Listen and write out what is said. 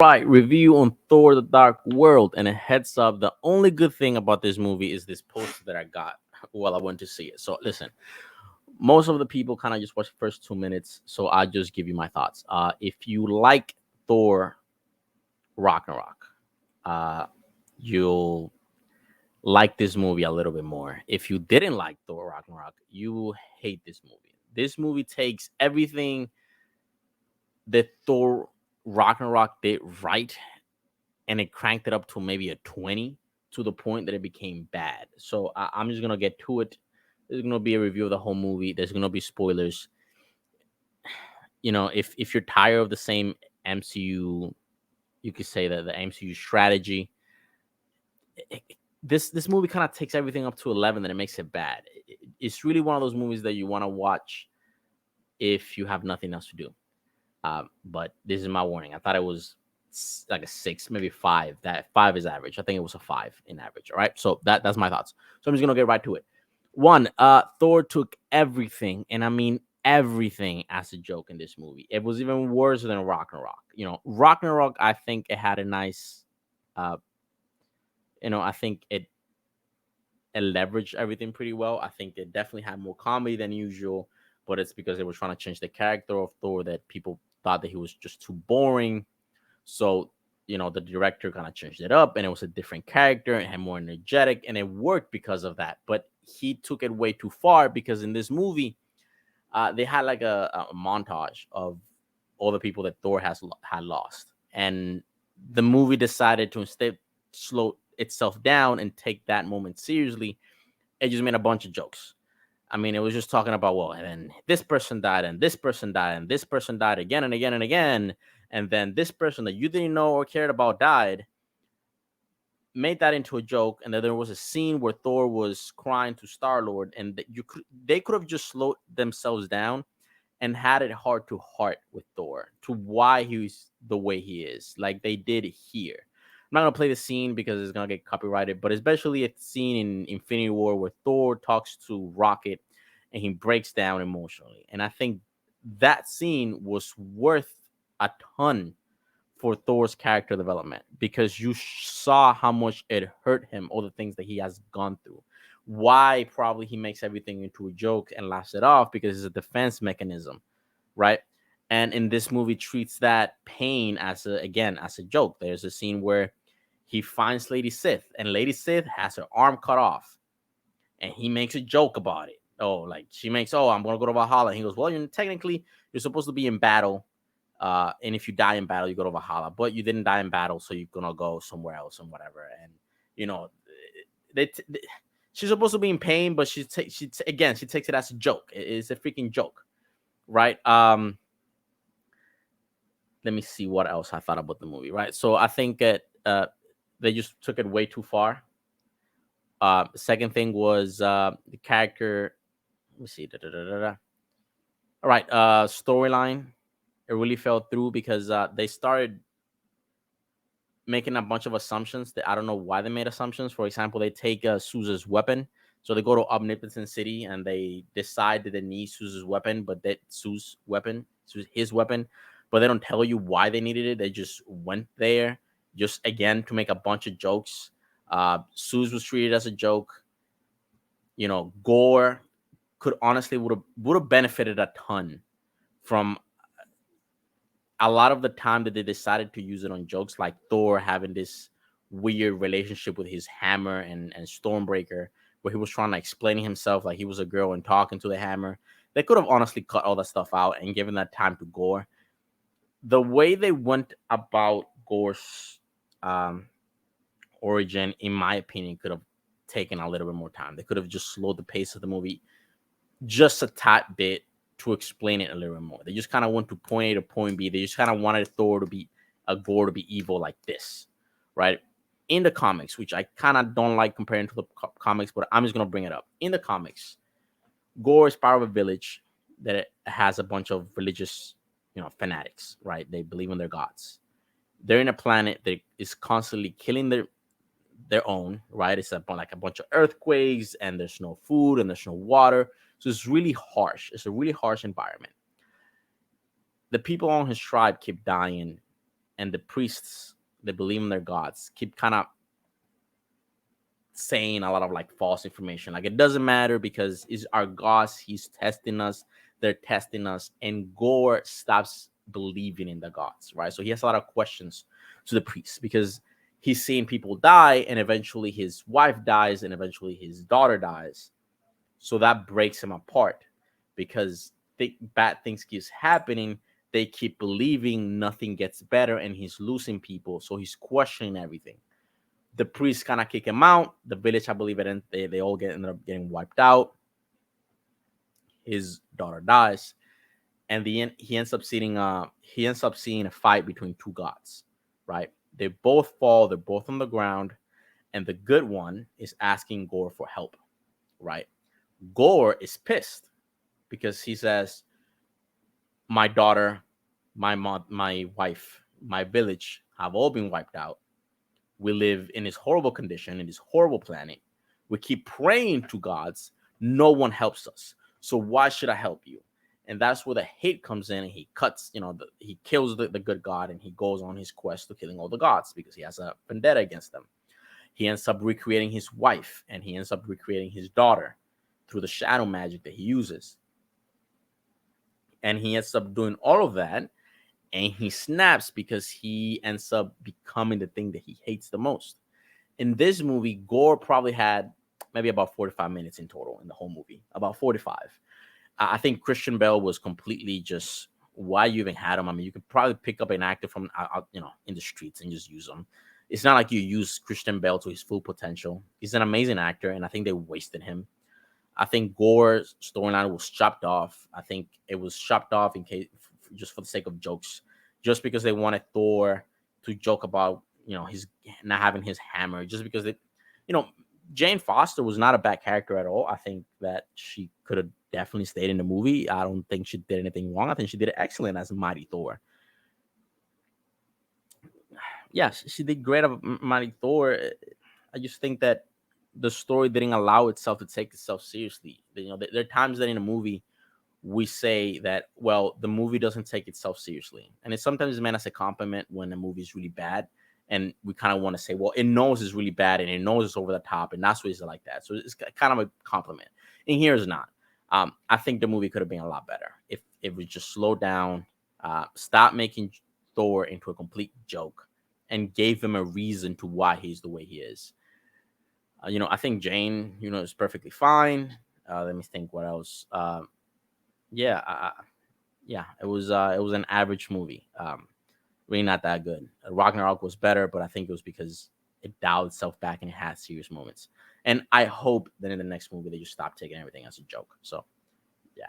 Right, review on Thor: The Dark World, and a heads up: the only good thing about this movie is this poster that I got while I went to see it. So listen, most of the people kind of just watch the first 2 minutes, so I'll just give you my thoughts. If you like Thor: Ragnarok, uh, you'll like this movie a little bit more. If you didn't like Thor: Ragnarok, you will hate this movie. This movie takes everything that Thor Ragnarok did right and it cranked it up to maybe a 20 to the point that it became bad. So I'm just going to get to it. There's going to be a review of the whole movie. There's going to be spoilers. If you're tired of the same MCU, you could say that the MCU strategy, this movie kind of takes everything up to 11 and it makes it bad. It's really one of those movies that you want to watch if you have nothing else to do. But this is my warning. I thought it was like a 6, maybe 5. That 5 is average. I think it was a 5 in average. All right. So that's my thoughts. So I'm just gonna get right to it. One, Thor took everything, and I mean everything, as a joke in this movie. It was even worse than Ragnarok. Ragnarok, I think it had a nice, uh, I think it leveraged everything pretty well. I think it definitely had more comedy than usual, but it's because they were trying to change the character of Thor that people thought that he was just too boring. So, the director kind of changed it up and it was a different character and had more energetic and it worked because of that. But he took it way too far because in this movie, they had like a montage of all the people that Thor had lost. And the movie decided to instead slow itself down and take that moment seriously. It just made a bunch of jokes. I mean, it was just talking about, well, and then this person died, and this person died, and this person died again and again and again. And then this person that you didn't know or cared about died, made that into a joke. And then there was a scene where Thor was crying to Star Lord, and they could have just slowed themselves down and had it heart to heart with Thor to why he's the way he is, like they did here. I'm not gonna play the scene because it's gonna get copyrighted, but especially a scene in Infinity War where Thor talks to Rocket and he breaks down emotionally. And I think that scene was worth a ton for Thor's character development because you saw how much it hurt him, all the things that he has gone through. Why probably he makes everything into a joke and laughs it off because it's a defense mechanism, right? And in this movie treats that pain as a joke. There's a scene where he finds Lady Sith and Lady Sith has her arm cut off and he makes a joke about it. Oh, like she makes, oh, I'm gonna go to Valhalla. And he goes, well, technically you're supposed to be in battle, and if you die in battle, you go to Valhalla. But you didn't die in battle, so you're gonna go somewhere else and whatever. And you know, they she's supposed to be in pain, but again she takes it as a joke. It's a freaking joke, right? Let me see what else I thought about the movie. Right, so I think that they just took it way too far. Second thing was the character. Let me see. All right, storyline. It really fell through because they started making a bunch of assumptions that I don't know why they made assumptions. For example, they take Sousa's weapon. So they go to Omnipotent City and they decide that they need Sousa's weapon, but that his weapon, but they don't tell you why they needed it. They just went there just again to make a bunch of jokes. Suz was treated as a joke. Gore could honestly would have benefited a ton from a lot of the time that they decided to use it on jokes, like Thor having this weird relationship with his hammer and Stormbreaker, where he was trying to explain himself like he was a girl and talking to the hammer. They could have honestly cut all that stuff out and given that time to Gore. The way they went about Gore's um, origin, in my opinion, could have taken a little bit more time. They could have just slowed the pace of the movie just a tad bit to explain it a little bit more. They just kind of went to point A to point B. They just kind of wanted Thor to be a Gore to be evil like this, right? In the comics, which I kind of don't like comparing to the comics, but I'm just gonna bring it up. In the comics, Gore is part of a village that it has a bunch of religious, fanatics, right? They believe in their gods. They're in a planet that is constantly killing their own, right? It's like a bunch of earthquakes, and there's no food and there's no water. So it's really harsh. It's a really harsh environment. The people on his tribe keep dying and the priests that believe in their gods keep kind of saying a lot of like false information. Like it doesn't matter because it's our gods. He's testing us. They're testing us. And Gore stops believing in the gods, right? So he has a lot of questions to the priests because he's seeing people die, and eventually his wife dies, and eventually his daughter dies. So that breaks him apart because bad things keeps happening. They keep believing nothing gets better, and he's losing people. So he's questioning everything. The priests kind of kick him out. The village, I believe, they all ended up getting wiped out. His daughter dies, and he ends up seeing a fight between two gods, right? They both fall. They're both on the ground, and the good one is asking Gore for help, right? Gore is pissed because he says, "My daughter, my mom, my wife, my village have all been wiped out. We live in this horrible condition, in this horrible planet. We keep praying to gods. No one helps us. So why should I help you?" And that's where the hate comes in. And he cuts, he kills the good god, and he goes on his quest to killing all the gods because he has a vendetta against them. He ends up recreating his wife, and he ends up recreating his daughter through the shadow magic that he uses. And he ends up doing all of that, and he snaps because he ends up becoming the thing that he hates the most. In this movie, Gore probably had maybe about 45 minutes in total in the whole movie, about 45. I think Christian Bale was completely just why you even had him. I mean, you could probably pick up an actor from in the streets and just use him. It's not like you use Christian Bale to his full potential. He's an amazing actor, and I think they wasted him. I think Gore's storyline was chopped off. I think it was chopped off in case just for the sake of jokes, just because they wanted Thor to joke about his not having his hammer, just because you know, Jane Foster was not a bad character at all. I think that she could have definitely stayed in the movie. I don't think she did anything wrong. I think she did excellent as Mighty Thor. Yes, she did great of Mighty Thor. I just think that the story didn't allow itself to take itself seriously. There are times that in a movie we say that, well, the movie doesn't take itself seriously, and it's sometimes meant as a compliment when a movie is really bad, and we kind of want to say, well, it knows it's really bad and it knows it's over the top, and that's why it's like that. So it's kind of a compliment. And here is not. I think the movie could have been a lot better if it was just slowed down, stop making Thor into a complete joke, and gave him a reason to why he's the way he is. I think Jane, is perfectly fine. Let me think what else. Yeah, yeah, it was an average movie. Really not that good. Ragnarok was better, but I think it was because it dialed itself back and it had serious moments. And I hope that in the next movie they just stop taking everything as a joke. So yeah.